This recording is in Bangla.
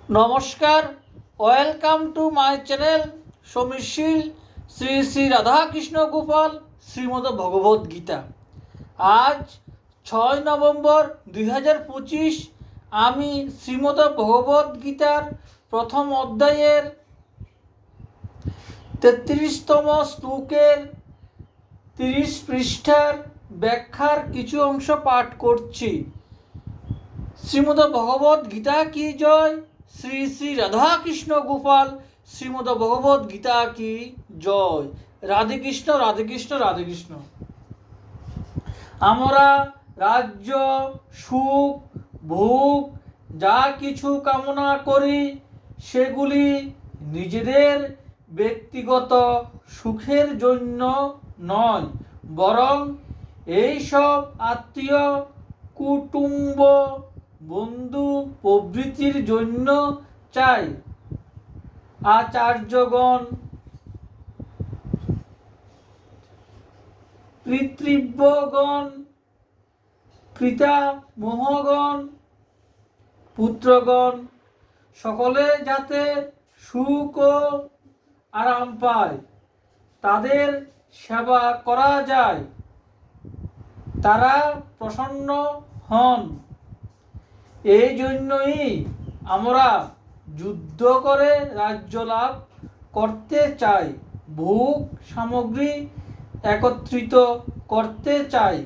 নমস্কার, welcome to my channel সমীরশীল Shri Shri Radhakrishna Gopal Shrimad ভগবদ গীতা। আজ 6 নভেম্বর 2025 আমি শ্রীমদ ভগবদ গীতার প্রথম অধ্যায়ের 33তম শ্লোকের 30 পৃষ্ঠার ব্যাখ্যার কিছু অংশ পাঠ করছি। শ্রীমদ ভগবদ গীতা কি জয়, শ্রী শ্রী রাধাকৃষ্ণ গোপাল শ্রীমদ ভগবদ গীতা কি জয়। রাধে কৃষ্ণ, রাধে কৃষ্ণ, রাধে কৃষ্ণ। আমরা রাজ্য, সুখ, ভোগ যা কিছু কামনা করি সেগুলি নিজেদের ব্যক্তিগত সুখের জন্য নয়, বরং এইসব আত্মীয়, কুটুম্ব, বন্ধু প্রভৃতির জন্য চাই। আচার্যগণ, পিতৃব্যগণ, পিতামহগণ, পুত্রগণ সকলে যাতে সুখ ও আরাম পায়, তাদের সেবা করা যায়, তারা প্রসন্ন হন। এই জন্যই আমরা যুদ্ধ করে রাজ্য লাভ করতে চাই, ভোগ সামগ্রী একত্রিত করতে চাই,